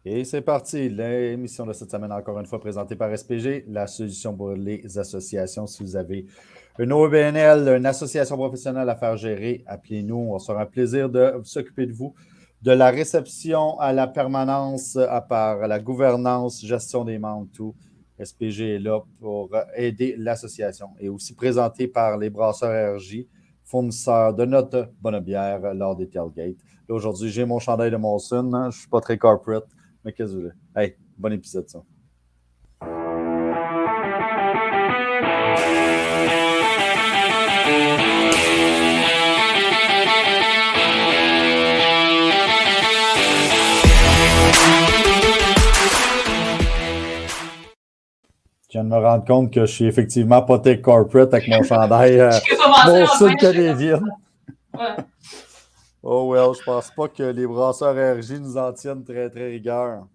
Et c'est parti, l'émission de cette semaine, encore une fois présentée par SPG, la solution pour les associations. Si vous avez une OBNL, une association professionnelle à faire gérer, appelez-nous. On sera un plaisir de s'occuper de vous, de la réception à la permanence, à part la gouvernance, gestion des membres, tout. SPG est là pour aider l'association et aussi présenté par les brasseurs RJ, fournisseurs de notre bonne bière lors des tailgates. Là, aujourd'hui, j'ai mon chandail de Molson. Je ne suis pas très corporate. Mais qu'est-ce que vous voulez? Hey, bon épisode, ça. Je viens de me rendre compte que je suis effectivement pas très corporate avec mon chandail mon sud canadien. Ouais. Oh well, je pense pas que les brasseurs RJ nous en tiennent très, très rigueur.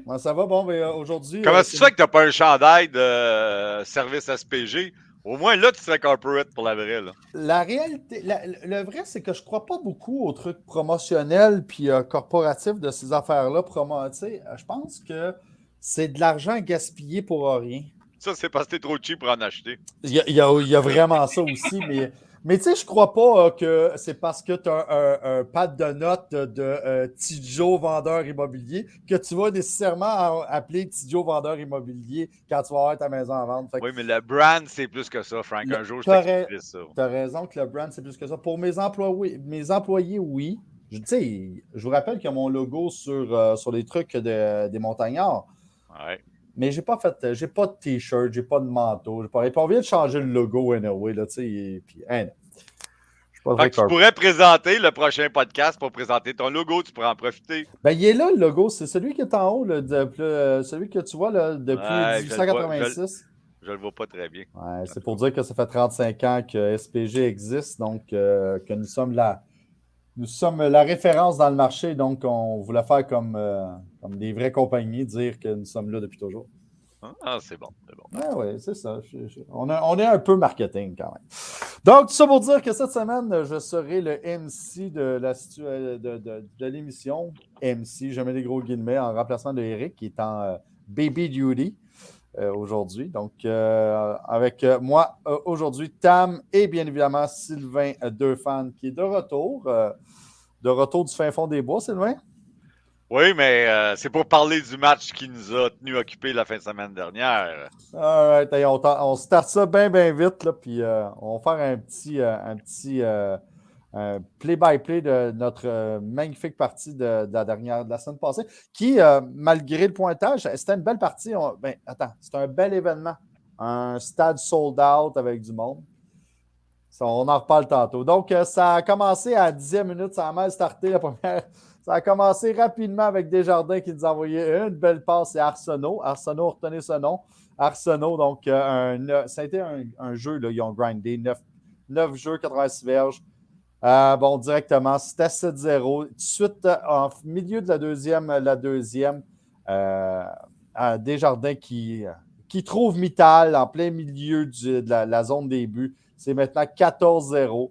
Ouais, ça va, bon, mais aujourd'hui... Comment tu fais que t'as pas un chandail de service SPG? Au moins, là, tu serais corporate pour la vraie, là. La réalité, le vrai, c'est que je crois pas beaucoup aux trucs promotionnels puis corporatifs de ces affaires-là. Je pense que c'est de l'argent gaspillé pour rien. Ça, c'est parce que t'es trop cheap pour en acheter. Il y a vraiment ça aussi, mais tu sais, je crois pas que c'est parce que tu as un pad de notes de Tidjo vendeur immobilier que tu vas nécessairement appeler Tidjo vendeur immobilier quand tu vas avoir ta maison à vendre. Oui, mais le brand, c'est plus que ça, Frank. Un jour, je t'expliquerai ça. Tu as raison que le brand, c'est plus que ça. Pour mes employés, oui. Tu sais, je vous rappelle qu'il y a mon logo sur les trucs des montagnards. Ouais. Mais j'ai pas de t-shirt, j'ai pas de manteau, j'ai pas. Et puis on vient de changer le logo anyway, là, tu sais. Puis, hein, je suis pas Fait que tu pourrais présenter le prochain podcast pour présenter ton logo, tu pourrais en profiter. Ben, il est là, le logo. C'est celui qui est en haut, là, celui que tu vois là, depuis 1886. Je le vois pas très bien. Ouais, c'est pour dire que ça fait 35 ans que SPG existe, donc que nous sommes la référence dans le marché, donc on voulait faire comme des vraies compagnies, dire que nous sommes là depuis toujours. Ah, c'est bon, c'est bon. Oui, c'est ça. On est un peu marketing quand même. Donc, tout ça pour dire que cette semaine, je serai le MC de l'émission. MC, je mets des gros guillemets en remplacement de Eric qui est en baby duty aujourd'hui. Donc, avec moi aujourd'hui, Tam et bien évidemment Sylvain Deux-Fans qui est de retour. De retour du fin fond des bois, Sylvain? Oui, mais c'est pour parler du match qui nous a tenus occupés la fin de semaine dernière. All right, on start ça bien, bien vite, là, puis on va faire un petit play-by-play de notre magnifique partie de la semaine passée, qui, malgré le pointage, c'était une belle partie. C'était un bel événement. Un stade sold out avec du monde. Ça, on en reparle tantôt. Donc, ça a commencé à 10e minute, ça a mal starté la première. Ça a commencé rapidement avec Desjardins qui nous a envoyé une belle passe. C'est Arsenault. Arsenault, retenez ce nom. Arsenault, donc, ça a été un jeu, là, ils ont grindé 9 jeux, 86 verges. Directement, c'était 7-0. Tout de suite, en milieu de la deuxième Desjardins qui trouve Mittal en plein milieu de la zone des buts. C'est maintenant 14-0.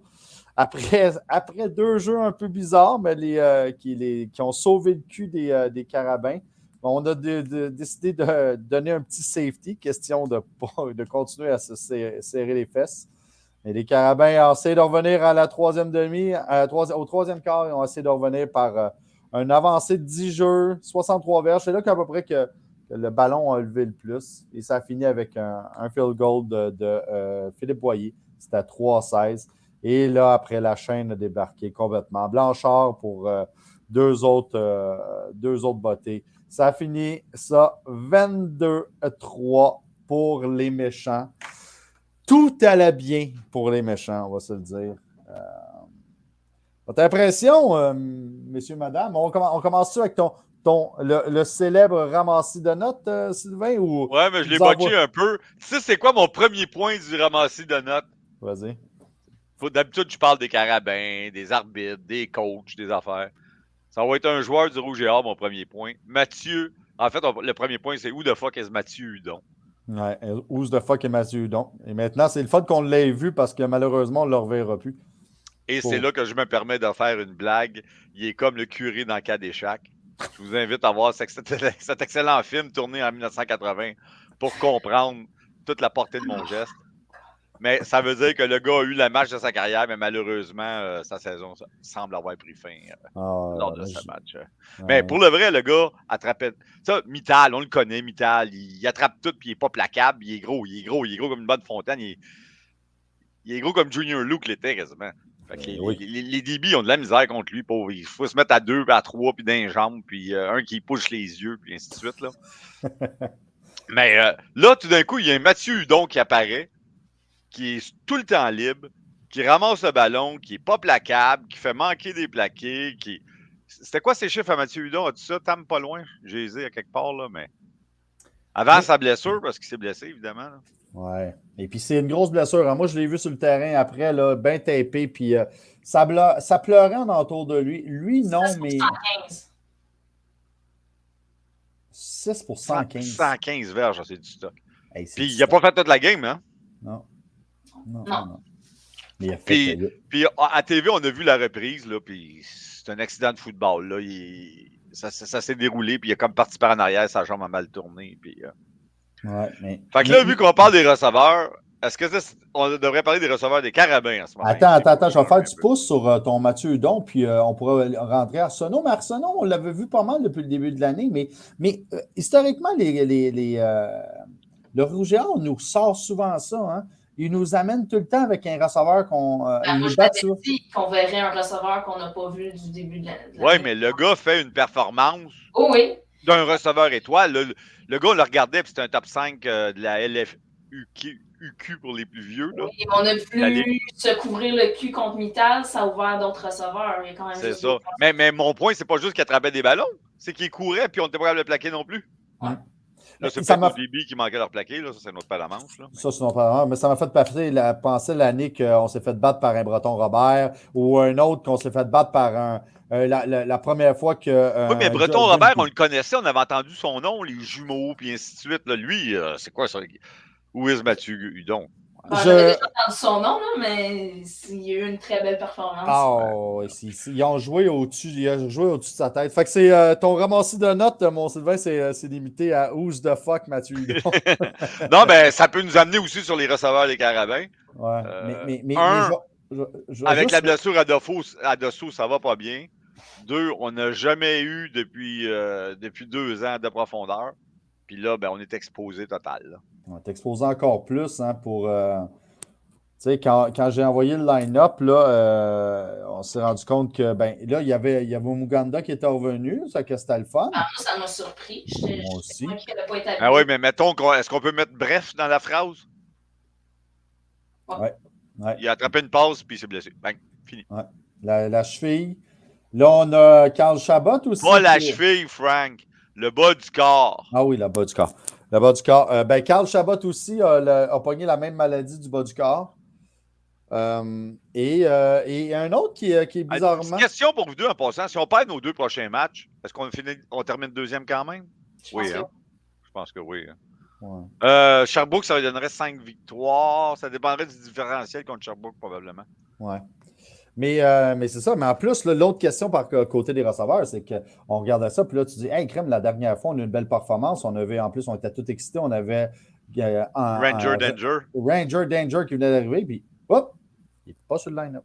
Après deux jeux un peu bizarres, mais qui ont sauvé le cul des Carabins, on a décidé de donner un petit safety, question de continuer à se serrer les fesses. Et les Carabins ont essayé de revenir à la troisième demi, au troisième quart, ils ont essayé de revenir par un avancé de 10 jeux, 63 verges. C'est là qu'à peu près que le ballon a levé le plus. Et ça a fini avec un field goal de Philippe Boyer. C'était à 3-16. Et là, après, la chaîne a débarqué complètement. Blanchard pour deux autres bottées. Ça a fini, ça, 22-3 pour les méchants. Tout allait bien pour les méchants, on va se le dire. Votre impression, messieurs, madame? On commence-tu avec le célèbre ramassis de notes, Sylvain? Ouais, mais je l'ai botché un peu. Tu sais, c'est quoi mon premier point du ramassis de notes? Vas-y. D'habitude, je parle des carabins, des arbitres, des coachs, des affaires. Ça va être un joueur du Rouge et Or, mon premier point. Mathieu. En fait, le premier point, c'est où the fuck is Mathieu Hudon? Ouais, who's the fuck est Mathieu Hudon? Et maintenant, c'est le fun qu'on l'ait vu parce que malheureusement, on ne le reverra plus. Et c'est là que je me permets de faire une blague. Il est comme le curé dans Cadéchac. Je vous invite à voir cet excellent film tourné en 1980 pour comprendre toute la portée de mon geste. Mais ça veut dire que le gars a eu la match de sa carrière, mais malheureusement, sa saison semble avoir pris fin lors de ce match. Mais pour le vrai, le gars attrapait. Ça, Mittal, on le connaît, Mittal. Il attrape tout, puis il n'est pas plaquable. Il est gros comme une bonne fontaine. Il est gros comme Junior Luke l'était quasiment. Fait que les DB ont de la misère contre lui. Pauvre. Il faut se mettre à 2, à 3, puis d'un jambe, puis un qui push les yeux, puis ainsi de suite. Là. Mais là, tout d'un coup, il y a un Mathieu Hudon qui apparaît, qui est tout le temps libre, qui ramasse le ballon, qui n'est pas plaquable, qui fait manquer des plaqués. C'était quoi ses chiffres à Mathieu Hudon? As-tu ça? Tam pas loin? J'ai hésité à quelque part, là, mais. Avant sa blessure, parce qu'il s'est blessé, évidemment. Là. Ouais. Et puis, c'est une grosse blessure. Hein. Moi, je l'ai vu sur le terrain après, là, bien tapé. Puis, ça pleurait en entour de lui. Lui, non, mais. 6 pour 115. 115 verges, c'est du stock. Hey, puis, il n'a pas fait toute la game, hein? Non. Mais il a fait puis, à TV, on a vu la reprise, là, puis c'est un accident de football. Là. Ça s'est déroulé, puis il a comme parti par en arrière, sa jambe a mal tourné. Puis, Fait que là, vu qu'on parle des receveurs, est-ce que on devrait parler des receveurs des Carabins en ce moment? Attends, je vais faire du pouce sur ton Mathieu Hudon, puis on pourra rentrer à Arsenault. Mais Arsenault, on l'avait vu pas mal depuis le début de l'année, mais historiquement, le Rouge et Or nous sort souvent ça. Hein? Il nous amène tout le temps avec un receveur qu'on. Moi, je t'avais dit qu'on verrait un receveur qu'on n'a pas vu du début de l'année. Oui, mais le gars fait une performance d'un receveur étoile. Le gars, on le regardait, puis c'était un top 5 de la LFUQ pour les plus vieux. Là. Oui, on a pu se couvrir le cul contre Mittal, ça a ouvert d'autres receveurs. C'est ça. Mais mon point, c'est pas juste qu'il attrapait des ballons, c'est qu'il courait, puis on n'était pas capable de le plaquer non plus. Ouais. Là, c'est peut-être au début qui manquait leur plaquer, là. Ça, c'est notre palamanche. Là. Ça, c'est notre palamanche. Mais ça m'a fait penser l'année qu'on s'est fait battre par un Breton Robert ou un autre qu'on s'est fait battre par la première fois que. Oui, mais Breton Robert, on le connaissait, on avait entendu son nom, les jumeaux, puis ainsi de suite. Là. Lui, c'est quoi ça? Où est Mathieu Hudon? J'avais déjà entendu son nom, là, mais il y a eu une très belle performance. Ils ont joué au-dessus, de sa tête. Fait que c'est ton ramassis de notes, mon Sylvain, c'est limité à Who's the fuck Mathieu Hudon. Non, mais ça peut nous amener aussi sur les receveurs des Carabins. Ouais. Avec la blessure à Dosso, ça va pas bien. 2, on n'a jamais eu depuis 2 ans de profondeur. Puis là, on est exposé total. Là. On est exposé encore plus pour. Tu sais, quand j'ai envoyé le line-up, là, on s'est rendu compte que là, il y avait Muganda qui était revenu, ça que c'était le fun. Ça m'a surpris. Moi aussi. Oui, mais mettons, est-ce qu'on peut mettre bref dans la phrase? Ouais. Il a attrapé une passe, puis il s'est blessé. Bang, fini. Ouais. La cheville. Là, on a Carl Chabot aussi. Pas la cheville, Frank. Le bas du corps. Ah oui, le bas du corps. Le bas du corps. Carl Chabot aussi a pogné la même maladie du bas du corps. Et un autre qui est bizarrement. Une question pour vous deux en passant. Si on perd nos 2 prochains matchs, est-ce qu'on termine deuxième quand même? Oui, hein? Je pense que oui. Hein? Ouais. Sherbrooke, ça lui donnerait 5 victoires. Ça dépendrait du différentiel contre Sherbrooke, probablement. Ouais. Mais c'est ça. Mais en plus, l'autre question par côté des receveurs, c'est qu'on regardait ça, puis là, tu dis, hey, crème, la dernière fois, on a eu une belle performance. En plus, on était tous excités. On avait Ranger Danger qui venait d'arriver, puis hop, il n'est pas sur le line-up.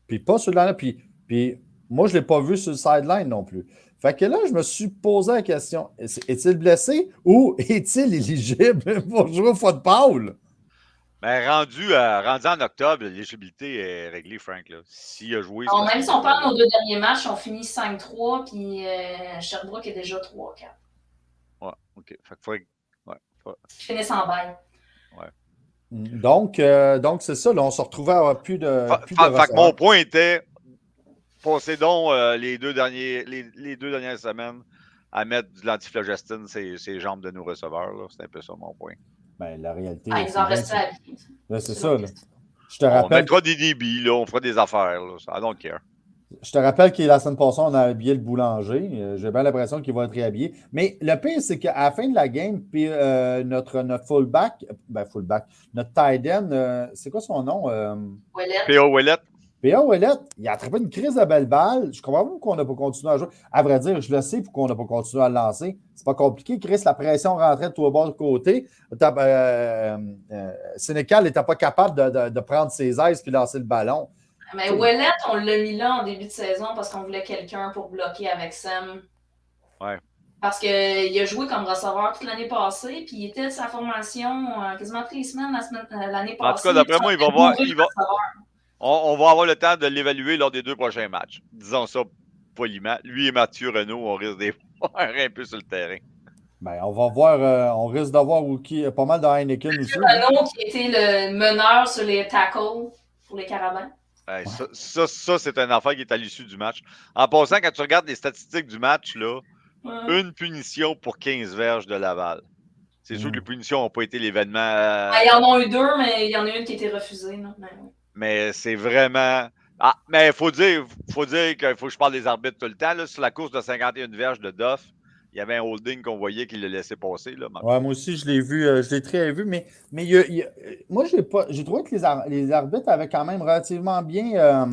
Puis pas sur le line-up. Puis moi, je ne l'ai pas vu sur le sideline non plus. Fait que là, je me suis posé la question, est-il blessé ou est-il éligible pour jouer au football? Mais rendu en octobre, l'éligibilité est réglée, Frank. S'il a joué. Même si on parle de nos 2 derniers matchs, on finit 5-3, puis Sherbrooke est déjà 3-4. Ouais, OK. Fait que faudrait. Ils finissent en bail. Ouais. Donc c'est ça. Là, on se retrouvait à avoir plus de. Fait que mon point était passez donc les 2 dernières semaines à mettre de l'antiflogestine ces jambes de nos receveurs. C'est un peu ça mon point. La réalité. Ils en restaient à vie. C'est ça. Là. Je te rappelle. On mettra des débits, là, on fera des affaires. Là. I don't care. Je te rappelle que la semaine passée, on a habillé le boulanger. J'ai bien l'impression qu'il va être réhabillé. Mais le pire, c'est qu'à la fin de la game, puis notre fullback, notre tight end, c'est quoi son nom? Ouellet. P.O. Ouellet. P.A. Ouellet, il a attrapé une crise de belle balle. Je comprends pas pourquoi on n'a pas continué à jouer. À vrai dire, je le sais pourquoi on n'a pas continué à le lancer. C'est pas compliqué. Chris, la pression rentrait de tout bord de côté. Sénécal n'était pas capable de prendre ses aises et lancer le ballon. Mais Ouellet, on l'a mis là en début de saison parce qu'on voulait quelqu'un pour bloquer avec Sam. Ouais. Parce qu'il a joué comme receveur toute l'année passée, puis il était de sa formation quasiment 3 semaines l'année passée. En tout cas, d'après moi, on va avoir le temps de l'évaluer lors des 2 prochains matchs. Disons ça poliment. Lui et Mathieu Renaud, on risque de voir un peu sur le terrain. Ben, on va voir, on risque d'avoir pas mal de Heineken aussi. Renaud qui était le meneur sur les tackles pour les Carabins. Ouais. Ça, c'est un affaire qui est à l'issue du match. En passant, quand tu regardes les statistiques du match, là, une punition pour 15 verges de Laval. C'est sûr que les punitions n'ont pas été l'événement. Il y en a eu 2, mais il y en a une qui a été refusée. Non? Mais c'est vraiment. Ah, mais il faut dire qu'il faut que je parle des arbitres tout le temps. Là. Sur la course de 51 verges de Duff, il y avait un holding qu'on voyait qu'il le laissait passer. Là, ouais, moi aussi, je l'ai vu, je l'ai très vu, mais moi, j'ai trouvé que les arbitres avaient quand même relativement bien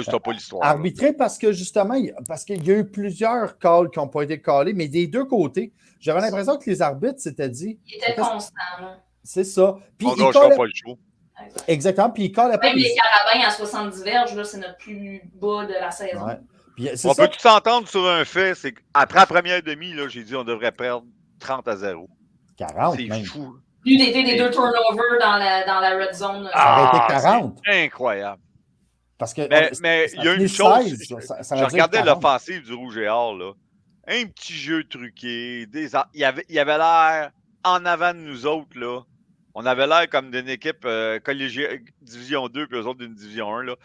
c'était pas l'histoire. Arbitré parce que justement, parce qu'il y a eu plusieurs calls qui n'ont pas été callés, mais des deux côtés, j'avais l'impression que les arbitres s'étaient dit. Il était constant. C'est ça. Puis on ne gâchera pas le show. Exactement. Puis ils callaient pas. Même les Carabins à 70 verges, là, c'est notre plus bas de la saison. Ouais. Puis, on peut tout s'entendre sur un fait, c'est qu'après la première demi, là, j'ai dit on devrait perdre 30-0. 40 c'est même. Fou. Plus d'été des 2 turnovers dans la red zone. Ça aurait été 40. C'est incroyable. Parce que, mais il y a une chose, 16, je regardais l'offensive du Rouge et Or, là. Un petit jeu truqué, il y avait l'air en avant de nous autres, là. On avait l'air comme d'une équipe collégiale, Division 2, puis eux autres d'une Division 1, là.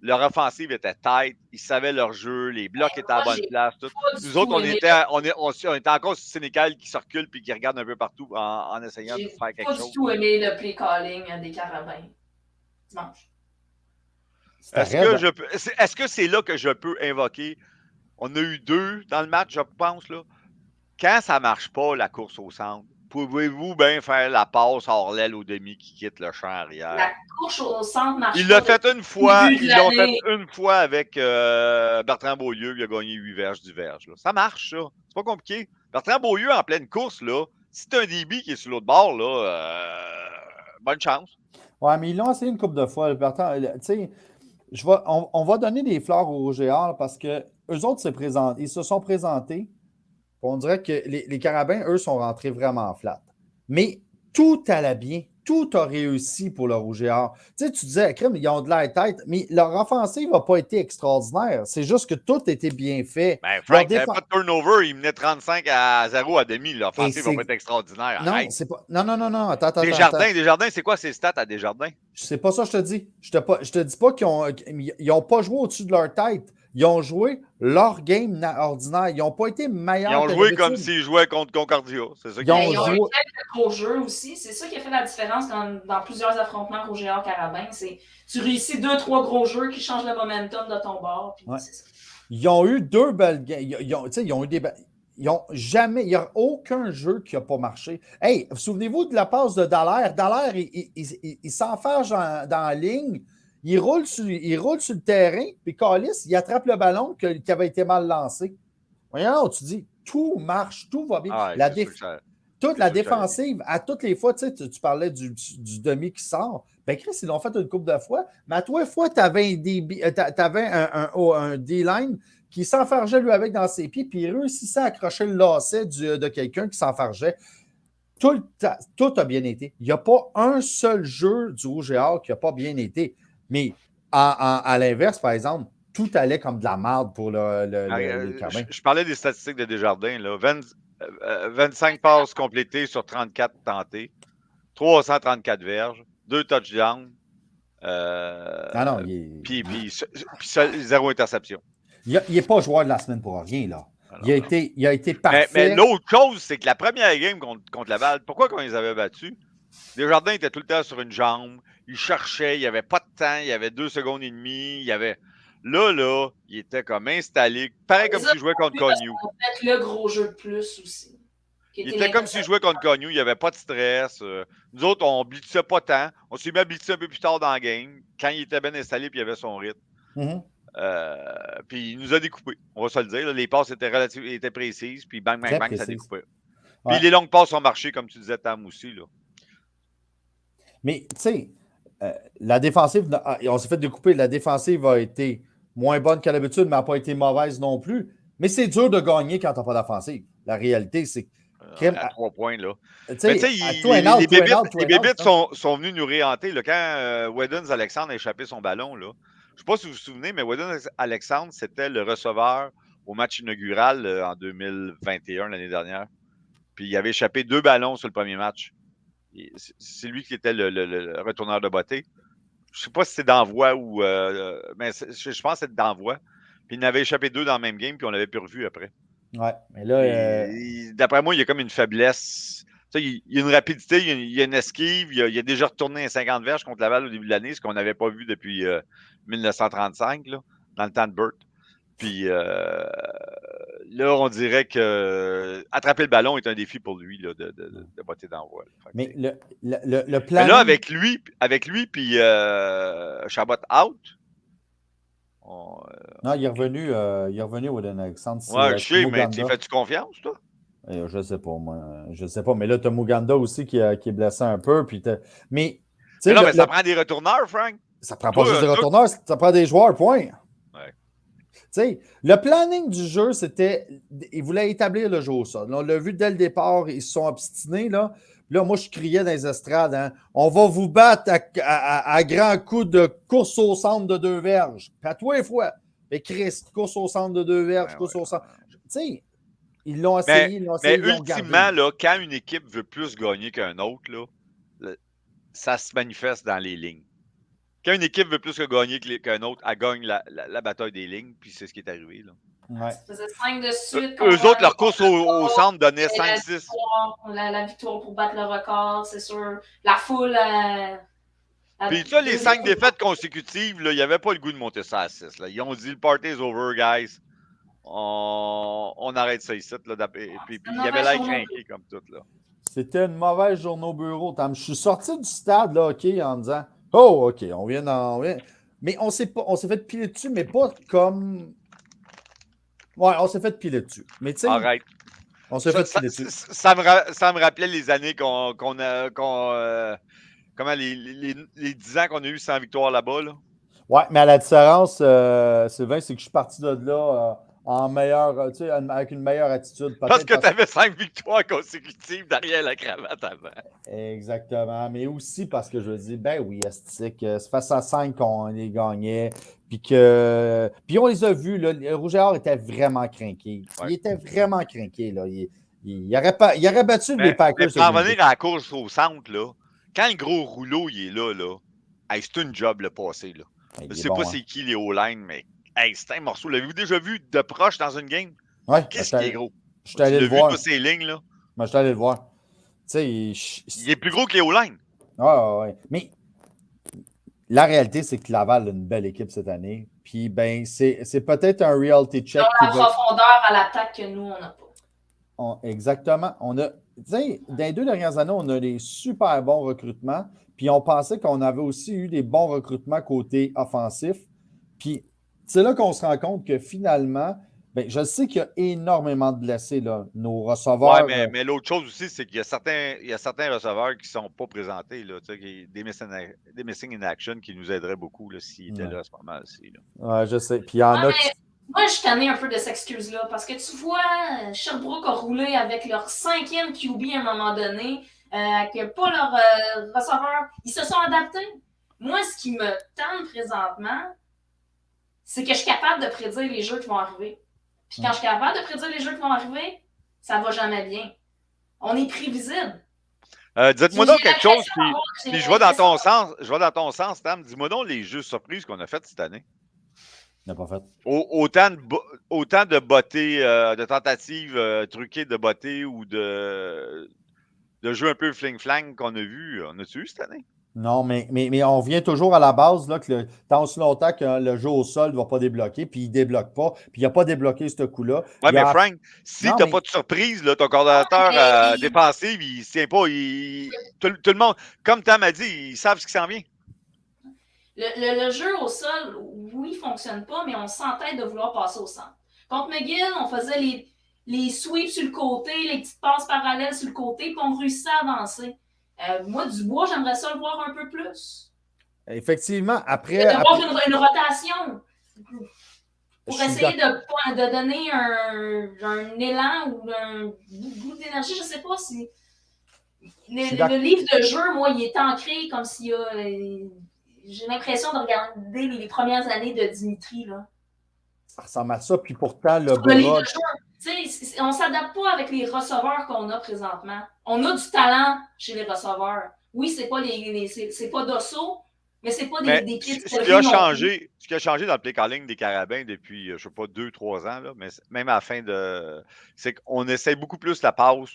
Leur offensive était tight, ils savaient leur jeu, les blocs étaient à la bonne place. Tout. Nous autres, on était encore sur Sénécal qui se recule puis qui regarde un peu partout en essayant de faire quelque chose. J'ai pas du tout aimé le play calling des Carabins dimanche. Est-ce que c'est là que je peux invoquer? On a eu 2 dans le match, je pense. Là. Quand ça ne marche pas, la course au centre, pouvez-vous bien faire la passe hors l'aile au demi qui quitte le champ arrière? La course au centre marche Ils l'ont fait une fois. Ils l'ont fait une fois avec Bertrand Beaulieu. Il a gagné 8 verges du verge. Là. Ça marche, ça. C'est pas compliqué. Bertrand Beaulieu, en pleine course, là, si tu as un DB qui est sur l'autre bord, là, bonne chance. Ouais, mais ils l'ont essayé une couple de fois. Bertrand, tu sais, on va donner des fleurs au Géant parce que eux autres ils se sont présentés. On dirait que les Carabins, eux, sont rentrés vraiment flat. Mais tout allait bien. Tout a réussi pour le Rouge et Or. Tu sais, tu disais, crème, ils ont de la tête, mais leur offensive n'a pas été extraordinaire. C'est juste que tout était bien fait. Ben, Frank, il n'y avait pas de turnover. Il menait 35-0 à demi. L'offensive n'a pas été extraordinaire. Non, c'est pas. Non. Attends. Desjardins, c'est quoi ces stats à Desjardins? C'est pas ça que je te dis. Je te dis pas qu'ils n'ont pas joué au-dessus de leur tête. Ils ont joué leur game ordinaire. Ils n'ont pas été meilleurs. Ils ont joué comme s'ils jouaient contre Concordia. C'est ça ils ont eu quelques gros jeux aussi. C'est ça qui a fait la différence dans plusieurs affrontements Rouge et Or Carabin. C'est tu réussis 2-3 gros jeux qui changent le momentum de ton bord. Puis c'est ça. Ils ont eu 2 belles games. Ils ont eu des. Ils ont jamais. Il n'y a aucun jeu qui n'a pas marché. Hey, souvenez-vous de la passe de Dallaire. Dallaire, il s'enfarge dans la ligne. Il roule sur le terrain, puis Callis, il attrape le ballon qui avait été mal lancé. Voyons, tu dis, tout marche, tout va bien. Toute la défensive, à toutes les fois, tu parlais du demi qui sort. Ben Chris, ils l'ont fait une couple de fois, mais à tous les fois, tu avais un D-line qui s'enfargeait lui avec dans ses pieds, puis il réussissait à accrocher le lacet de quelqu'un qui s'enfargeait. Tout a bien été. Il n'y a pas un seul jeu du Rouge et Or qui n'a pas bien été. Mais à l'inverse, par exemple, tout allait comme de la merde pour les Carabins. Je parlais des statistiques de Desjardins. Là. 25 passes complétées sur 34 tentées, 334 verges, 2 touchdowns. Puis 0 interception. Il n'est pas joueur de la semaine pour rien, là. Il a été parfait. Mais l'autre chose, c'est que la première game contre Laval, pourquoi quand ils les avaient battus? Desjardins était tout le temps sur une jambe. Il cherchait, il n'y avait pas de temps, il y avait 2 secondes et demie. Il y avait... Là, il était comme installé, pareil comme s'il jouait contre Cognou. Peut-être le gros jeu de plus aussi. Il était comme s'il jouait contre Cognou, il n'y avait pas de stress. Nous autres, on blitzait pas tant. On s'est mis à blitzer un peu plus tard dans la game, quand il était bien installé et il avait son rythme. Mhm. Puis il nous a découpé. On va se le dire. Là, les passes étaient précises. Puis bang, bang, Très bang, ça précise. découpait. Ouais. Puis les longues passes ont marché, comme tu disais, Tam aussi. Là. Mais, tu sais, la défensive, on s'est fait découper. La défensive a été moins bonne qu'à l'habitude, mais n'a pas été mauvaise non plus. Mais c'est dur de gagner quand tu n'as pas d'offensive. La réalité, c'est que, À 3 points. Là. tu Mais tu sais, sais, à two and out, two and out, two les and out. bébites sont venus nous réhanter. Là, quand Weddens Alexandre a échappé son ballon, là, je ne sais pas si vous vous souvenez, mais Weddens Alexandre, c'était le receveur au match inaugural en 2021, l'année dernière. Puis il avait échappé 2 ballons sur le premier match. C'est lui qui était le retourneur de beauté. Je ne sais pas si c'est d'envoi ou. Mais je pense que c'est d'envoi. Puis il en avait échappé 2 dans le même game, puis on l'avait plus revu après. Ouais, mais là, D'après moi, il y a comme une faiblesse. Tu sais, il y a une rapidité, il y a une esquive, il a déjà retourné à 50 verges contre Laval au début de l'année, ce qu'on n'avait pas vu depuis 1935, là, dans le temps de Burt. Puis là, on dirait que attraper le ballon est un défi pour lui là, de botter d'envoi. mais le Mais planning. là, avec lui puis Chabot out, Non, il est revenu, Wooden Alexandre. ouais, je C'est sais, mais tu Muganda. fais-tu confiance, toi? Je ne sais pas, moi. Je ne sais pas. Mais là, tu as Muganda aussi qui est blessé un peu. Mais, tu Mais sais, non, mais ça prend des retourneurs, Frank. ça prend pas Toi, juste des toi- retourneurs, ça prend des joueurs, point. Ouais. Tu sais, le planning du jeu, c'était. Ils voulaient établir le jeu au sol. Là, on l'a vu dès le départ, ils se sont obstinés. Là, moi, je criais dans les estrades, hein, on va vous battre à grands coups de course au centre de 2 verges. Puis à toi et fois. Mais Chris, course au centre de 2 verges, Ouais, course ouais. au centre. Tu sais, ils l'ont Mais, essayé, ils l'ont mais essayé, ils l'ont gardé. ultimement, là, quand une équipe veut plus gagner qu'un autre, là, ça se manifeste dans les lignes. Quand une équipe veut plus gagner qu'un autre, elle gagne la bataille des lignes, puis c'est ce qui est arrivé. Là. Ouais. Ça faisait 5 de suite. Eux autres, leur course au centre donnait La 5-6. victoire, la victoire pour battre le record, c'est sûr. La foule. Puis ça, les 5 défaites consécutives, là, il n'y avait pas le goût de monter ça à 6. Là. Ils ont dit le party is over, guys. On arrête ça ici. Là, puis il y avait l'air craqué comme tout. Là. C'était une mauvaise journée au bureau. Tam. Je suis sorti du stade, là, OK, en disant oh, OK, on vient d'en. Mais on s'est fait piler dessus, mais pas comme. Ouais, on s'est fait piler dessus. Mais tu sais, Arrête. on s'est fait piler dessus. Ça me rappelait les années qu'on a. Comment les 10 ans qu'on a eu sans victoire là-bas. Là. Ouais, mais à la différence, Sylvain, c'est que je suis parti de là en meilleur, tu sais, avec une meilleure attitude. Parce que tu avais 5 victoires consécutives derrière la cravate avant. Exactement. Mais aussi parce que je me dis, ben oui, Astic, c'est face à 5 qu'on les gagnait. Puis on les a vus, là, le Rouge et Or était vraiment craqué. Ouais. Il était vraiment craqué. Là. Il aurait battu les Packers. Mais pour en venir à la course au centre, là, quand le gros rouleau il est là, hey, c'est une job le passé. Là. Je ne sais pas c'est qui les O-line, mais hey, c'est un morceau. L'avez-vous déjà vu de proche dans une game? Ouais, Qu'est-ce qui est gros? Je suis allé le voir. Vu ces lignes, là? Moi, je suis allé le voir. Tu sais, il est plus gros que les O-line. Ouais. Mais la réalité, c'est que Laval a une belle équipe cette année. Puis, ben, c'est peut-être un reality check. Ils ont la profondeur à l'attaque que nous, on n'a pas. Exactement. Tu sais, dans les 2 dernières années, on a des super bons recrutements. Puis, on pensait qu'on avait aussi eu des bons recrutements côté offensif. Puis, c'est là qu'on se rend compte que finalement, ben, je sais qu'il y a énormément de blessés, là, nos receveurs. Oui, mais l'autre chose aussi, c'est qu'il y a certains receveurs qui ne sont pas présentés. Là, des missing in action qui nous aideraient beaucoup s'ils étaient là à ce moment-ci. Oui, je sais. Puis il y en a Moi, je tannais un peu de cette excuse-là parce que tu vois, Sherbrooke a roulé avec leur 5e QB à un moment donné, avec pas leur receveur. Ils se sont adaptés. Moi, ce qui me tente présentement, c'est que je suis capable de prédire les jeux qui vont arriver. Puis quand je suis capable de prédire les jeux qui vont arriver, ça va jamais bien. On est prévisible. Dites-moi donc quelque chose, puis je vais dans ton sens, Tam. Dis-moi donc les jeux surprises qu'on a fait cette année. On n'a pas fait. Autant de bottées, de tentatives truquées de bottées ou de jeux un peu fling-flang qu'on a vu. On a-tu eu cette année? Non, mais on vient toujours à la base, là, que tant aussi longtemps que le jeu au sol ne va pas débloquer, puis il ne débloque pas, puis il n'a pas débloqué ce coup-là. Oui, mais Frank, si tu n'as pas de surprise, là, ton coordonnateur défensif, il ne tient pas. Tout le monde, comme Tam a dit, ils savent ce qui s'en vient. Le jeu au sol, oui, il ne fonctionne pas, mais on s'entête de vouloir passer au centre. Contre McGill, on faisait les sweeps sur le côté, les petites passes parallèles sur le côté, puis on réussissait à avancer. Moi, Dubois, j'aimerais ça le voir un peu plus. Effectivement, De après. voir une rotation pour Je suis essayer de donner un élan ou un goût d'énergie. Je ne sais pas si. Le livre de jeu, moi, il est ancré comme s'il y a. J'ai l'impression de regarder les premières années de Dimitri. Là. Ça ressemble à ça, puis pourtant, le Sur le livre bras. de jeu, on ne s'adapte pas avec les receveurs qu'on a présentement. On a du talent chez les receveurs. Oui, c'est pas c'est pas Dosso, mais c'est pas des kids ce qui a changé dans le play calling des Carabins depuis, je ne sais pas, 2-3 ans, là, mais même à la fin de. C'est qu'on essaye beaucoup plus la passe,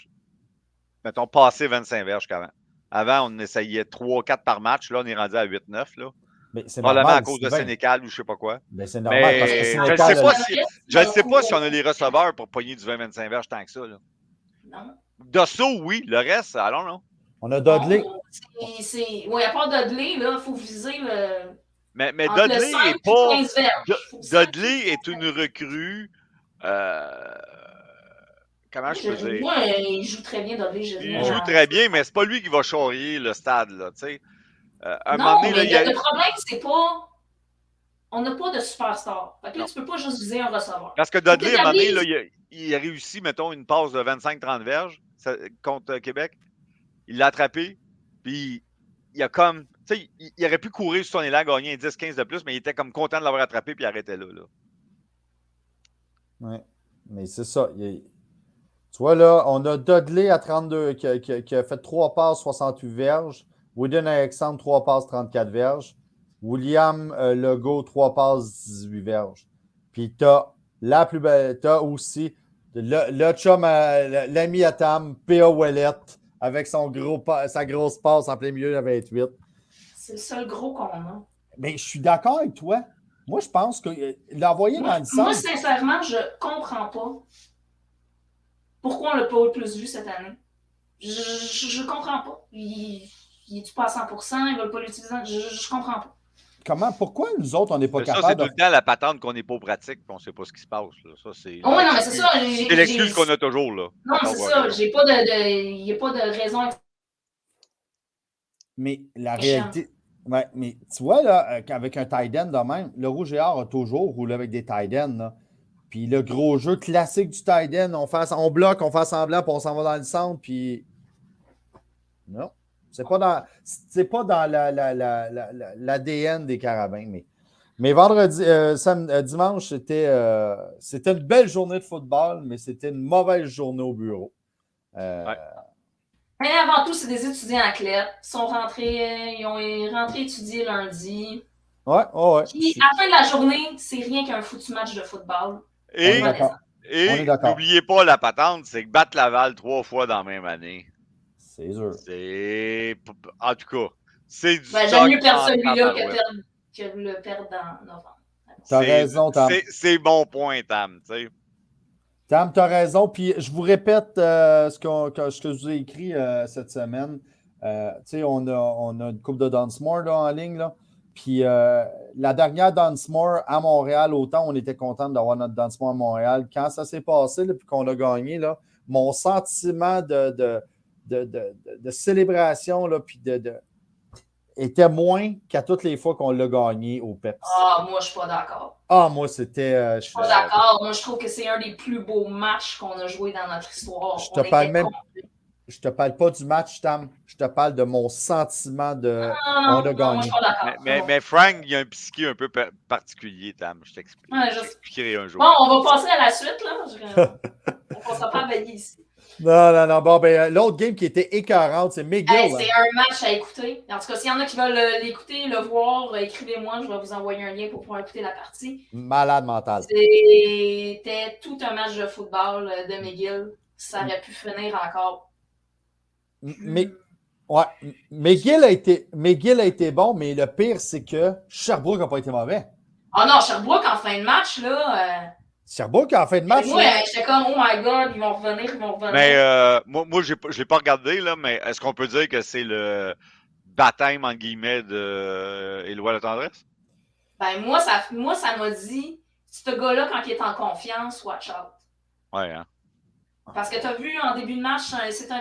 mettons, passer 25 verges qu'avant. Avant, on essayait 3-4 par match. Là, on est rendu à 8-9. Là. Mais c'est Probablement normal, à cause de Sénécal ou je ne sais pas quoi. Mais c'est normal parce que Sénécal. Je ne sais pas si on a les receveurs pour pogner du 20-25 verges tant que ça. Là. Non. Dosso, oui. Le reste, allons, non. On a Dudley. Oui, à part Dudley, il faut viser le. Mais Dudley n'est pas. Dudley est une recrue. Comment je peux dire? Moi, il joue très bien, Dudley. Il joue très bien, mais c'est pas lui qui va charrier le stade. Là, non, mais le problème, c'est pas. On n'a pas de superstar. Fait que là, tu peux pas juste viser un receveur. Parce que Dudley, à un moment donné, là, il a réussi, mettons, une passe de 25-30 verges contre Québec. Il l'a attrapé, puis il a comme. Tu sais, il aurait pu courir sur son élan, gagner un 10-15 de plus, mais il était comme content de l'avoir attrapé, puis il arrêtait là. Oui, mais c'est ça. Tu vois, là, on a Dudley à 32 qui a fait 3 passes, 68 verges. Wooden Alexandre, 3 passes, 34 verges. William Legault, 3 passes, 18 verges. Puis t'as la plus belle, t'as aussi le chum, l'ami à Tam, P.A. Ouellet, avec sa grosse passe en plein milieu de 28. C'est le seul gros qu'on a. Mais je suis d'accord avec toi. Moi, je pense que l'envoyer dans le centre. Moi, sincèrement, je comprends pas pourquoi on l'a pas plus vu cette année. Je comprends pas. Il est-tu pas à 100%? Ils veulent pas l'utiliser? Je comprends pas. Pourquoi nous autres, on n'est pas capable de... Ça, c'est tout le temps la patente qu'on n'est pas aux pratiques et qu'on ne sait pas ce qui se passe. Là. Ça, c'est non, mais c'est ça. C'est l'excuse qu'on a toujours. Là. Non, c'est ça. Il n'y a pas de raison. Mais la réalité... Ouais, mais tu vois, là, avec un tight end de même, le Rouge et Or a toujours roulé avec des tight ends. Là. Puis le gros jeu classique du tight end, on bloque, on fait semblant, puis on s'en va dans le centre, puis... Non. C'est pas dans l'ADN des Carabins. Mais vendredi, dimanche, c'était une belle journée de football, mais c'était une mauvaise journée au bureau. Ouais. Mais avant tout, c'est des étudiants à Clette. Ils ont rentré étudier lundi. Ouais. Puis, à la fin de la journée, c'est rien qu'un foutu match de football. Et n'oubliez pas la patente, c'est que battre Laval 3 fois dans la même année. C'est sûr. En tout cas, c'est du j'aime mieux perdre celui-là que le perdre dans novembre. T'as raison, Tam. C'est bon point, Tam. T'sais. Tam, t'as raison. Puis je vous répète ce que je vous ai écrit cette semaine. On a une coupe de Dunsmore là, en ligne. Là. Puis la dernière Dunsmore à Montréal, autant on était content d'avoir notre Dunsmore à Montréal. Quand ça s'est passé, là, puis qu'on a gagné, là, mon sentiment de célébration, là, puis était moins qu'à toutes les fois qu'on l'a gagné au PEPS. Ah, moi, je suis pas d'accord. Ah, moi, c'était... je suis pas d'accord. Moi, je trouve que c'est un des plus beaux matchs qu'on a joué dans notre histoire. Je te parle pas du match, Tam. Je te parle de mon sentiment de... on a gagné. Moi, je suis pas d'accord. Mais Frank, il y a un psyché un peu particulier, Tam. Je t'expliquerai un jour. Bon, on va passer à la suite, là. On ne va pas veiller ici. Non. Bon, ben, l'autre game qui était écœurante, c'est McGill. C'est un match à écouter. En tout cas, s'il y en a qui veulent l'écouter, le voir, écrivez-moi. Je vais vous envoyer un lien pour pouvoir écouter la partie. Malade mental. C'était tout un match de football de McGill. Ça aurait pu finir encore. Mais, ouais, McGill a été bon, mais le pire, c'est que Sherbrooke n'a pas été mauvais. Ah non, Sherbrooke, en fin de match, là... Sherbrooke, en fin de match... Moi, j'étais comme, oh my God, ils vont revenir. Mais moi je ne l'ai pas regardé, là, mais est-ce qu'on peut dire que c'est le baptême, en guillemets, de Éloi La Tendresse? Ben, moi, ça m'a dit, ce gars-là, quand il est en confiance, watch out. Ouais, hein? Parce que tu as vu en début de match, c'était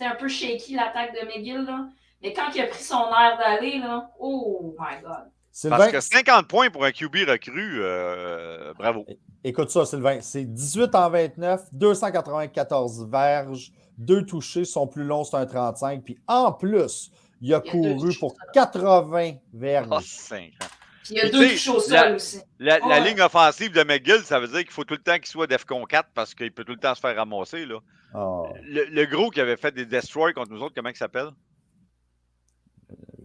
un peu shaky l'attaque de McGill, là. Mais quand il a pris son air d'aller, là, oh my God. Sylvain, Parce que 50 points pour un QB recru, bravo. écoute ça, Sylvain. C'est 18 en 29, 294 verges, 2 touchés, son plus long, c'est un 35. Puis en plus, il a Il y a deux couru touches, pour ça. 80 Oh, verges. 5 ans. Puis il y a Puis, 2 tu sais, touches au sol aussi. La Ouais. ligne offensive de McGill, ça veut dire qu'il faut tout le temps qu'il soit DEFCON 4 parce qu'il peut tout le temps se faire ramasser. Là. Oh, Le gros qui avait fait des destroys contre nous autres, comment il s'appelle?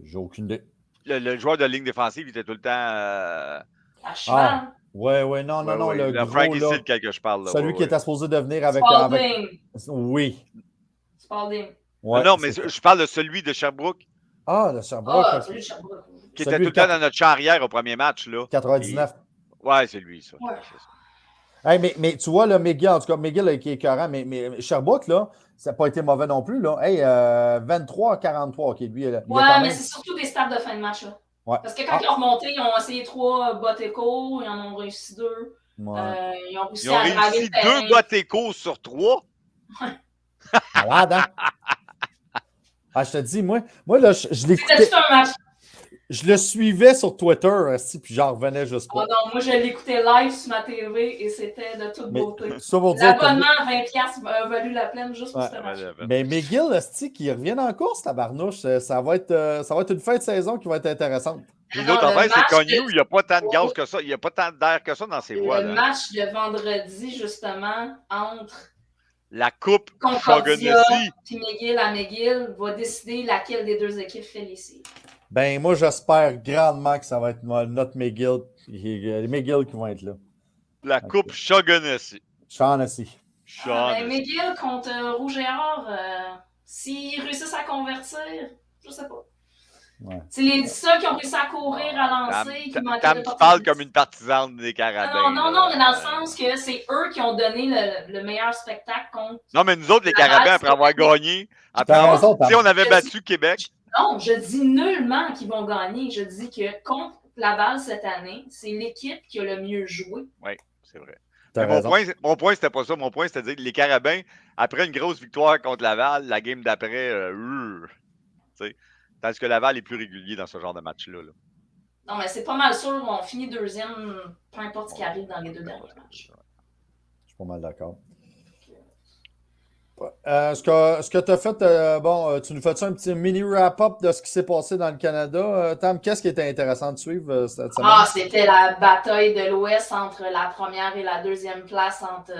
j'ai aucune idée. Le joueur de ligne défensive, il était tout le temps. À cheval. Ouais, non, le gros, Frank là, ici, que je parle. Là, celui qui était supposé devenir avec... Spalding. Oui. Spalding. Ouais, non, mais je parle de celui de Sherbrooke. Ah, le Sherbrooke. Ah, celui de Sherbrooke. Qui était tout le temps dans notre charrière au premier match. Là. 99. Ouais, c'est lui, ça. Ouais. Hey, mais tu vois, là, McGill, en tout cas, McGill qui est écœurant, mais Sherbrooke, là, ça n'a pas été mauvais non plus. Là. Hey, 23-43, OK, lui, il a Ouais, quand mais même... c'est surtout des stats de fin de match. Là. Ouais. Parce que quand ils ont remonté, ils ont essayé 3 bottes échos, ils en ont réussi 2. Ouais. Ils ont réussi Ils ont à draguer réussi le terrain. 2 bottes échos sur 3. Malade, hein? Ah, je te dis, moi là, je l'écoutais. C'était tout un match. Je le suivais sur Twitter, aussi, puis j'en revenais juste pas. Oh non, moi je l'écoutais live sur ma TV et c'était de toute Mais beauté. ça pour dire que... L'abonnement à 20$ a valu la peine juste pour Ouais. ce match. Mais McGill, esti, qui reviennent en course, tabarnouche, ça va être une fin de saison qui va être intéressante. Puis Non, l'autre le affaire, c'est match Cognou, de- il n'y a pas tant de gaz que ça. Il n'y a pas tant d'air que ça dans ses voies. Le Là. match de vendredi, justement, entre La coupe Concordia Shaughnessy. et McGill à McGill va décider laquelle des deux équipes fait les séries. Ben, moi, j'espère grandement que ça va être notre McGill. Les McGill qui vont être là. La coupe Shaughnessy. Shaughnessy. Ben, McGill contre Rouge et Or, s'ils réussissent à convertir, je sais pas. Ouais. C'est les seuls qui ont réussi à courir, à lancer, qui manquaient Tam, tu parles comme une partisane des Carabins. Non, mais dans le sens que c'est eux qui ont donné le meilleur spectacle contre. Non, mais nous autres, les Carabins, après avoir gagné, après T'as raison, si on avait battu Québec. Non, je dis nullement qu'ils vont gagner. Je dis que contre Laval cette année, c'est l'équipe qui a le mieux joué. Oui, c'est vrai. T'as Mais raison. mon point, c'était pas ça. Mon point, c'était de dire que les Carabins, après une grosse victoire contre Laval, la game d'après, tandis que Laval est plus régulier dans ce genre de match-là. Là. Non, mais c'est pas mal sûr qu'on finit deuxième, peu importe ce qui arrive dans les 2 derniers matchs. Je suis pas mal d'accord. Ce que tu as fait, tu nous fais un petit mini wrap-up de ce qui s'est passé dans le Canada. Tam, qu'est-ce qui était intéressant de suivre cette semaine? Ah, c'était la bataille de l'Ouest entre la première et la deuxième place entre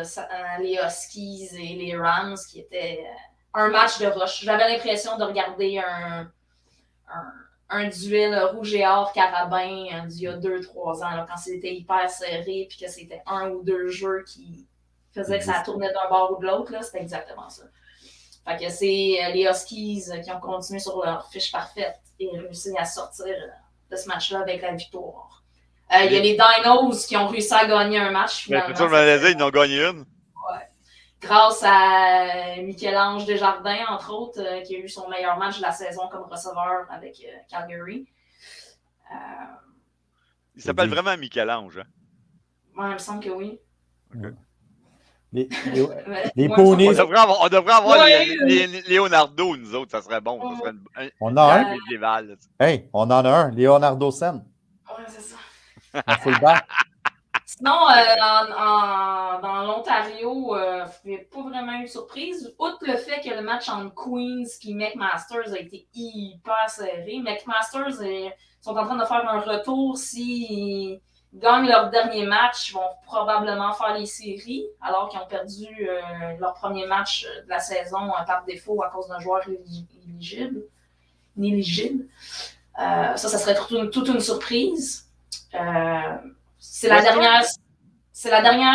les Huskies et les Rams, qui était un match de rush. J'avais l'impression de regarder un duel rouge et or carabin d'il y a 2-3 ans, là, quand c'était hyper serré puis que c'était 1 ou 2 jeux qui faisaient que ça tournait d'un bord ou de l'autre. Là, c'était exactement ça. Fait que c'est les Huskies qui ont continué sur leur fiche parfaite et réussi à sortir de ce match-là avec la victoire. Il y a les Dinos qui ont réussi à gagner un match finalement. C'est ça, je me disais, ils en ont gagné une. Ouais. Grâce à Michel-Ange Desjardins, entre autres, qui a eu son meilleur match de la saison comme receveur avec Calgary. Il s'appelle vraiment Michel-Ange. Hein? Ouais, il me semble que oui. Okay. Les poneys. On devrait avoir Ouais. les Leonardo, nous autres, ça serait bon. Ça serait On a un. médiéval. Hey, on en a un. Leonardo Sen. Ouais, c'est ça. En fullback. Sinon, dans l'Ontario, il n'y a pas vraiment eu de surprise. Outre le fait que le match entre Queens et McMasters a été hyper serré, McMasters sont en train de faire un retour. S'ils gagnent leur dernier match, ils vont probablement faire les séries, alors qu'ils ont perdu leur premier match de la saison par défaut à cause d'un joueur inéligible. Ça serait toute une surprise. C'est la dernière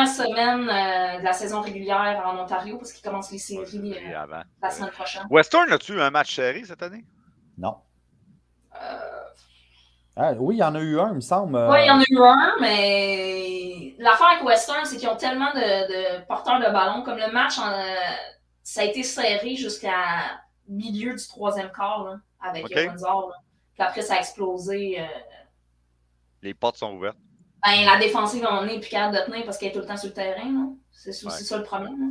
semaine de la saison régulière en Ontario parce qu'ils commencent les séries la semaine prochaine. Western, as-tu eu un match serré cette année? Non. Oui, il y en a eu un, il me semble. Oui, il y en a eu un, mais l'affaire avec Western, c'est qu'ils ont tellement de porteurs de ballon. Comme le match, ça a été serré jusqu'à milieu du troisième quart là, avec OK. Windsor. Là. Puis après, ça a explosé. Les portes sont ouvertes. Ben, la défensive, on est plus capable de tenir parce qu'elle est tout le temps sur le terrain. Là. C'est aussi ça le problème. Là.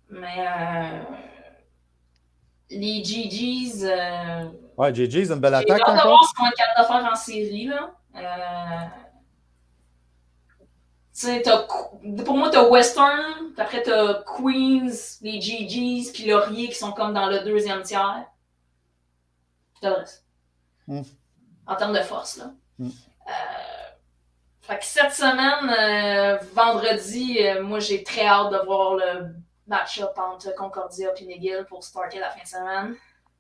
Mais les GGs. Ouais, JJ, c'est une belle attaque J'ai hâte de encore. voir ce qu'on est capable de faire en série. Là. Pour moi, t'as Western, puis après t'as Queens, les GGs, puis Laurier qui sont comme dans le deuxième tiers. Puis t'as le reste. En termes de force, là. Fait que cette semaine, vendredi, moi j'ai très hâte de voir le match-up entre Concordia et McGill pour starter la fin de semaine.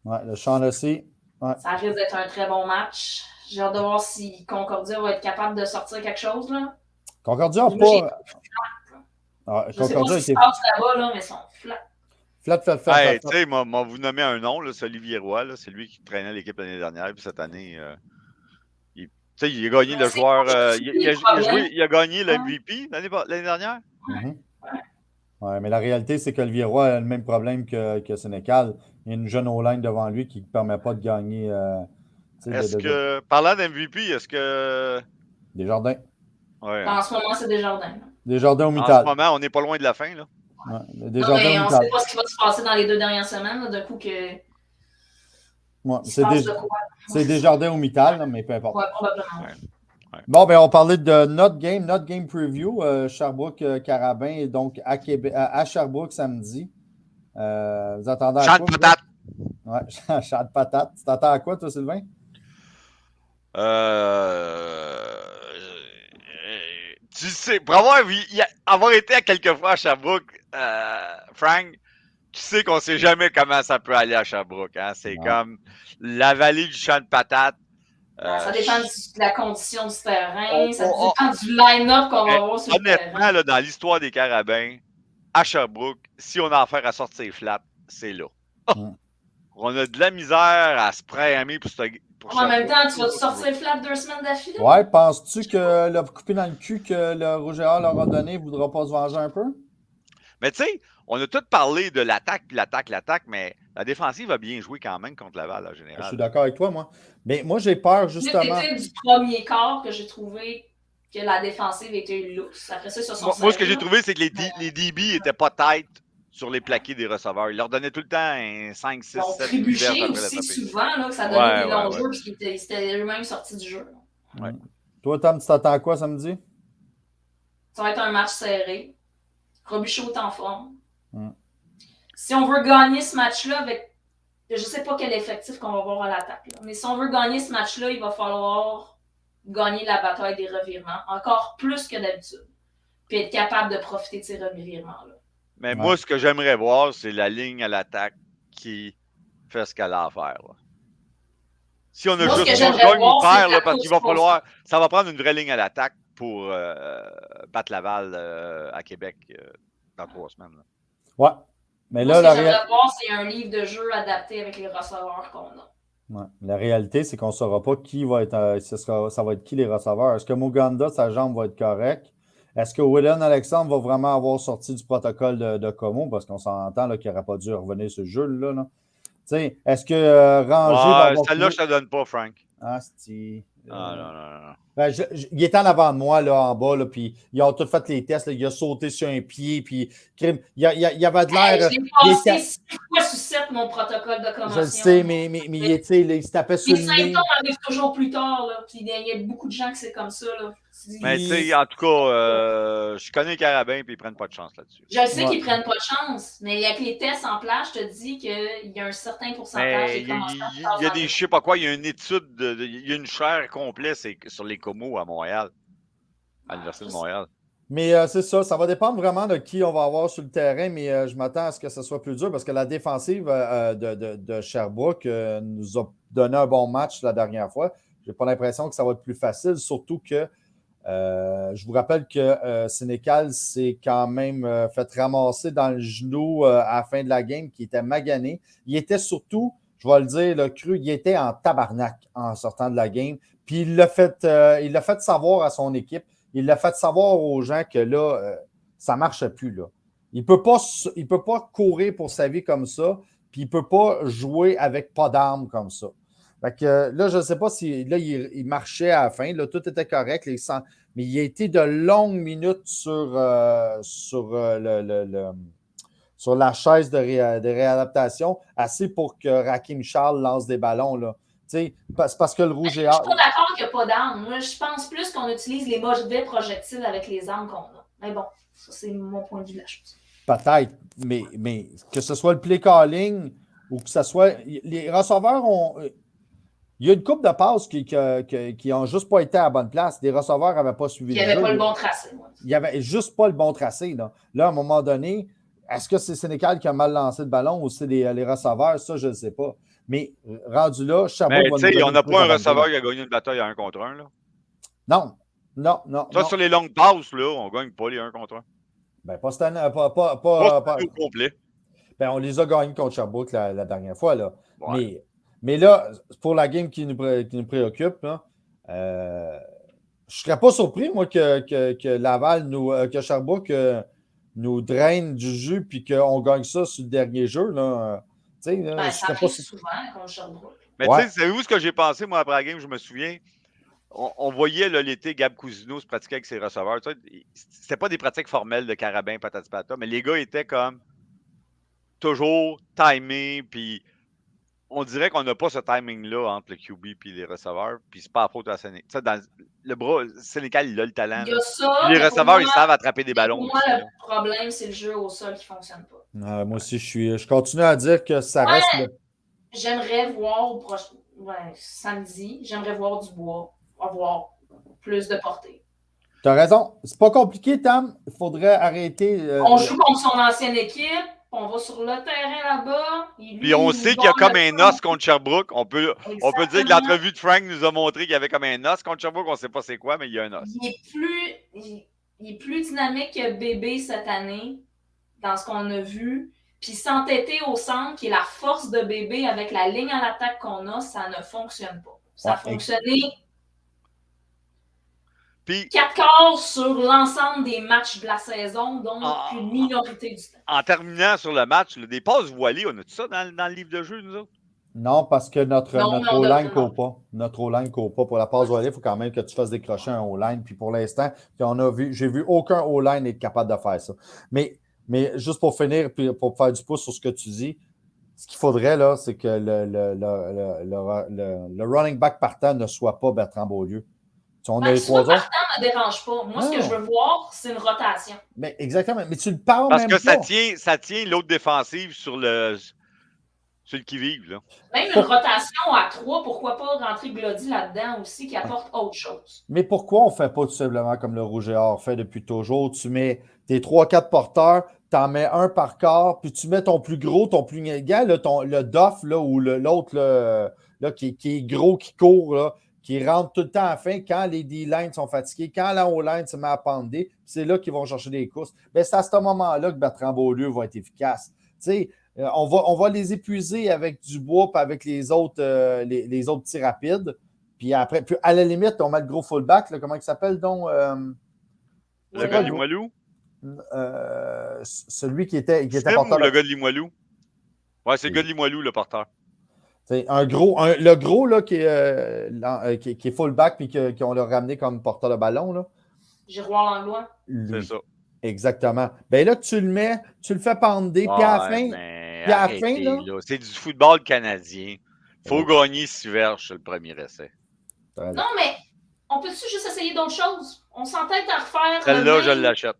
Ouais, le Shaughnessy. Ouais. Ça risque d'être un très bon match. J'ai hâte de voir si Concordia va être capable de sortir quelque chose, là. Concordia n'a pas. Ah, Je sais pas Concordia ce qui se passe là-bas, là, mais ils sont flats. Flat. Hey, tu sais, vous nommez un nom, là, c'est Olivier Roy, là, c'est lui qui traînait l'équipe l'année dernière, puis cette année, il a gagné le joueur. Il a gagné le MVP l'année dernière. Ouais, mais la réalité, c'est qu'Olivier Roy a le même problème que Sénécal. Il y a une jeune O-line devant lui qui ne permet pas de gagner. Parlant d'MVP, est-ce que. Desjardins. Ouais. En ce moment, c'est Desjardins. Desjardins au En Mittal. ce moment, on n'est pas loin de la fin, là. Ouais, on ne sait pas ce qui va se passer dans les 2 dernières semaines, d'un coup que. Ouais, c'est Desjardins au Mittal, là, mais peu importe. Ouais, probablement. Ouais. Bon, ben on parlait de notre game preview, Sherbrooke-Carabin, donc à Sherbrooke samedi. Vous attendez à Champ quoi? de patate. Ouais, champ de patate. Tu t'attends à quoi, toi, Sylvain? Tu sais, pour avoir été à quelques fois à Sherbrooke, Frank, tu sais qu'on ne sait jamais comment ça peut aller à Sherbrooke. Hein? C'est comme la vallée du champ de patate. Ça dépend de la condition du terrain, ça dépend du line-up qu'on va avoir sur le terrain. Honnêtement, là, dans l'histoire des Carabins, à Sherbrooke, si on a affaire à sortir flat, c'est là. On a de la misère à se préaimer pour en même temps, tu vas te sortir flat 2 semaines d'affilée? Ouais, penses-tu que le coupé dans le cul que le Rouge et Or leur a donné ne voudra pas se venger un peu? Mais tu sais, on a tout parlé de l'attaque, mais la défensive a bien joué quand même contre Laval, en général. Je suis d'accord avec toi, moi. Mais moi, j'ai peur, justement. C'était du premier quart que j'ai trouvé que la défensive était lousse. Après ça, sur son moi, ce que j'ai trouvé, c'est que les DB n'étaient pas têtes sur les plaqués des receveurs. Ils leur donnaient tout le temps un 5, 6, 7 trébuché aussi souvent, là, que ça donnait des longs jeux, puis qu'ils étaient eux-mêmes sortis du jeu. Ouais. Toi, Tom, tu t'attends à quoi samedi? Ça va être un match serré. Robichaud est en forme. Si on veut gagner ce match-là avec. Je ne sais pas quel effectif qu'on va avoir à l'attaque, mais si on veut gagner ce match-là, il va falloir gagner la bataille des revirements, encore plus que d'habitude. Puis être capable de profiter de ces revirements-là. Mais moi, ce que j'aimerais voir, c'est la ligne à l'attaque qui fait ce qu'elle a à faire. Là. Si on a juste gagne ou perd, là, parce qu'il va falloir. Ça va prendre une vraie ligne à l'attaque pour battre Laval à Québec dans 3 semaines. Là. Ouais. Mais là, ce que j'aimerais voir, c'est un livre de jeu adapté avec les receveurs qu'on a. Ouais. La réalité, c'est qu'on ne saura pas qui va être. Ça va être qui les receveurs. Est-ce que Muganda, sa jambe va être correcte? Est-ce que William Alexandre va vraiment avoir sorti du protocole de Como? Parce qu'on s'entend qu'il n'aurait pas dû revenir ce jeu-là. Là. Est-ce que Ranger va avoir. Celle-là, je ne te donne pas, Frank. Ah, c'est. Non. Ben, il était en avant de moi, là, en bas, là, puis ils ont tous fait les tests. Là, il a sauté sur un pied, puis il y avait de l'air. J'ai passé 6 fois sur 7 mon protocole de commotion. Je le sais, mais il se tapait sur le nez. Les symptômes arrivent toujours plus tard, là, puis il y a beaucoup de gens que c'est comme ça. Là. Mais tu sais, en tout cas, je connais les Carabins, puis ils prennent pas de chance là-dessus. Je sais qu'ils prennent pas de chance, mais avec les tests en place, je te dis qu'il y a un certain pourcentage des commotions. Il y a des, je sais pas quoi, il y a une étude, il y a une chaire complète sur les comos à Montréal, à l'Université de Montréal. Mais c'est ça va dépendre vraiment de qui on va avoir sur le terrain, mais je m'attends à ce que ce soit plus dur parce que la défensive de Sherbrooke nous a donné un bon match la dernière fois. Je n'ai pas l'impression que ça va être plus facile, surtout que je vous rappelle que Sénécal s'est quand même fait ramasser dans le genou à la fin de la game, qui était magané. Il était surtout, je vais le dire, le cru, il était en tabarnak en sortant de la game. Puis il l'a fait savoir à son équipe. Il l'a fait savoir aux gens que là, ça ne marche plus. Là. Il ne peut pas courir pour sa vie comme ça. puis il ne peut pas jouer avec pas d'armes comme ça. Fait que, là, je ne sais pas si là, il marchait à la fin. Là, tout était correct. Mais il a été de longues minutes sur sur la chaise de réadaptation, assez pour que Rakim Charles lance des ballons. Là. C'est parce que le rouge et Je ne suis pas d'accord qu'il n'y a pas d'armes. Moi, je pense plus qu'on utilise les mauvais projectiles avec les armes qu'on a. Mais bon, ça, c'est mon point de vue de la chose. Peut-être, mais que ce soit le play calling ou que ce soit. Les receveurs ont. Il y a une couple de passes qui n'ont juste pas été à la bonne place. Les receveurs n'avaient pas suivi Il n'y avait pas le bon tracé. Il n'y avait juste pas le bon tracé. Là, à un moment donné, est-ce que c'est Sénécal qui a mal lancé le ballon ou c'est les receveurs? Ça, je ne sais pas. Mais rendu là, Sherbrooke va nous on n'a pas un receveur qui a gagné une bataille à 1 contre 1. Là. Non. Ça, non. sur les longues passes, là, on ne gagne pas les 1 contre 1. Ben, pas cette année. Pas au complet. Ben, on les a gagnés contre Sherbrooke la dernière fois. Là. Ouais. Mais là, pour la game qui nous préoccupe, là, je ne serais pas surpris, moi, que Laval, que Sherbrooke nous draine du jus puis qu'on gagne ça sur le dernier jeu. Là. Ben, ça arrive souvent contre Sherbrooke. Mais tu sais, savez-vous ce que j'ai pensé, moi, après la game? Je me souviens, on voyait là, l'été Gab Cousineau se pratiquer avec ses receveurs. C'était pas des pratiques formelles de carabin, patati patata, mais les gars étaient comme toujours timés, puis on dirait qu'on n'a pas ce timing-là entre le QB et les receveurs, puis c'est pas à faute de la Sénécal. Dans le bras, Sénécal, il a le talent. Il y a ça, puis les receveurs, ils savent attraper des ballons. Pour moi, le problème, c'est le jeu au sol qui ne fonctionne pas. Moi aussi, je continue à dire que ça reste. J'aimerais voir samedi, j'aimerais voir Dubois avoir plus de portée. Tu as raison. C'est pas compliqué, Tam. Il faudrait arrêter. On joue contre son ancienne équipe. On va sur le terrain là-bas. Puis on sait qu'il y a comme un os contre Sherbrooke. On peut dire que l'entrevue de Frank nous a montré qu'il y avait comme un os contre Sherbrooke. On ne sait pas c'est quoi, mais il y a un os. Il est plus dynamique que Bébé cette année, dans ce qu'on a vu. Puis s'entêter au centre, qui est la force de Bébé avec la ligne en attaque qu'on a, ça ne fonctionne pas. Ça a fonctionné 4 quarts sur l'ensemble des matchs de la saison, donc une minorité du temps. En terminant sur le match, des passes voilées, on a tout ça dans le livre de jeu, nous autres? Non, parce que notre O-line ne court pas. Notre O-line ne court pas. Pour la passe voilée, il faut quand même que tu fasses décrocher un O-line. Puis pour l'instant, j'ai vu aucun O-line être capable de faire ça. Mais juste pour finir, puis pour faire du pouce sur ce que tu dis, ce qu'il faudrait, là, c'est que le running back partant ne soit pas Bertrand Beaulieu. On a les 3 autres. Partant ne me dérange pas. Moi, ce que je veux voir, c'est une rotation. Mais exactement. Mais tu le parles parce même que pas. Ça tient l'autre défensive sur le qui-vive. Là. Même une rotation à 3, pourquoi pas rentrer Glody là-dedans aussi qui apporte autre chose. Mais pourquoi on ne fait pas tout simplement comme le Rouge et Or fait depuis toujours? Tu mets tes 3-4 porteurs, tu en mets un par quart, puis tu mets ton plus gros, ton plus égal, le Doff là, ou l'autre là, qui est gros, qui court, là, qui rentre tout le temps à la fin quand les D-lines sont fatigués, quand la O-line se met à pender, c'est là qu'ils vont chercher des courses. Mais c'est à ce moment-là que Bertrand Beaulieu va être efficace. Tu sais, on va les épuiser avec Dubois et avec les autres petits rapides. Puis après, puis à la limite, on met le gros fullback. Là, comment il s'appelle donc? Le gars de Limoilou? Celui qui était porteur. Le gars de Limoilou? Ouais, c'est le gars de Limoilou, le porteur. C'est le gros là, qui est fullback et qu'on l'a ramené comme porteur de ballon. Là. Giroir Langlois. C'est ça. Exactement. Ben là, tu le mets, tu le fais pender, puis à la fin, là, c'est du football canadien. Il faut gagner 6 verges sur le premier essai. Non, mais on peut-tu juste essayer d'autres choses? On s'entête à refaire. Celle-là, je l'achète.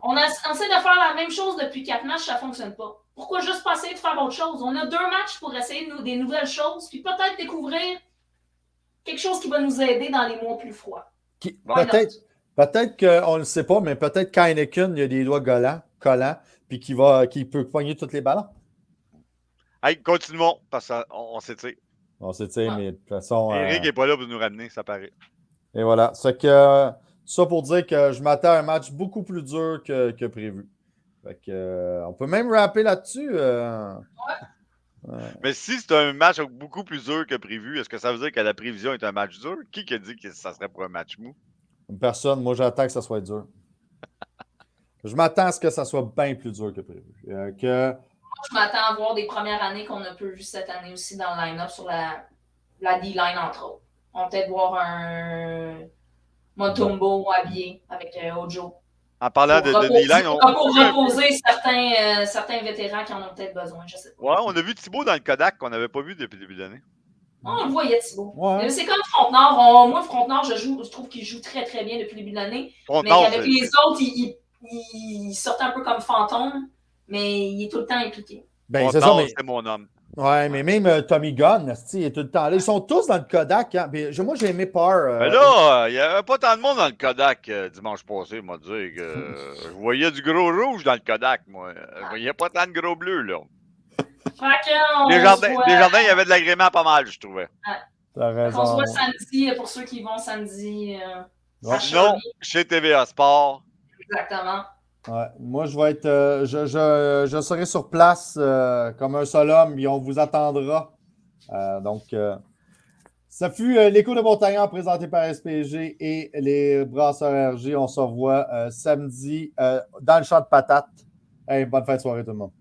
On essaie de faire la même chose depuis 4 matchs, ça ne fonctionne pas. Pourquoi juste pas essayer de faire autre chose? On a 2 matchs pour essayer des nouvelles choses, puis peut-être découvrir quelque chose qui va nous aider dans les mois plus froids. Peut-être qu'on ne le sait pas, mais peut-être qu'Heineken, il a des doigts collants, puis qu'il peut pogner tous les ballons. Hey, continuons, parce qu'on s'étire. On s'étire, mais de toute façon. Eric n'est pas là pour nous ramener, ça paraît. Et voilà. C'est que ça pour dire que je m'attends à un match beaucoup plus dur que prévu. Fait que, on peut même rapper là-dessus. Mais si c'est un match beaucoup plus dur que prévu, est-ce que ça veut dire que la prévision est un match dur? Qui a dit que ça serait pour un match mou? Personne. Moi, j'attends que ça soit dur. Je m'attends à ce que ça soit bien plus dur que prévu. Moi, je m'attends à voir des premières années qu'on a peu vu cette année aussi dans le line-up sur la D-line, entre autres. On va peut-être voir un Mutombo habillé avec Ojo. En parlant de D-line, pour reposer certains vétérans qui en ont peut-être besoin, je sais pas. Ouais, on a vu Thibaut dans le Kodak qu'on n'avait pas vu depuis le début de l'année. On le voyait, Thibaut. Ouais. C'est comme Frontenard. Moi, Frontenard, je trouve qu'il joue très, très bien depuis le début de l'année. Mais qu'avec les autres, il sortait un peu comme fantôme, mais il est tout le temps impliqué. Ben, c'est ça, mais... c'est mon homme. Ouais, mais même Tommy Gunn, il est tout le temps là. Ils sont tous dans le Kodak. Hein. Moi, j'ai aimé Parr. Mais là, il n'y avait pas tant de monde dans le Kodak dimanche passé, m'a dit que je voyais du gros rouge dans le Kodak, moi. Je voyais pas tant de gros bleu, là. Desjardins, il y avait de l'agrément pas mal, je trouvais. T'as raison. On se voit samedi, pour ceux qui vont samedi. Sinon, chez TVA Sport. Exactement. Ouais. Moi, je vais être. Je serai sur place comme un seul homme et on vous attendra. Ça fut l'écho de Montagnard présenté par SPG et les brasseurs RG. On se revoit samedi dans le champ de patates. Hey, bonne fin de soirée, tout le monde.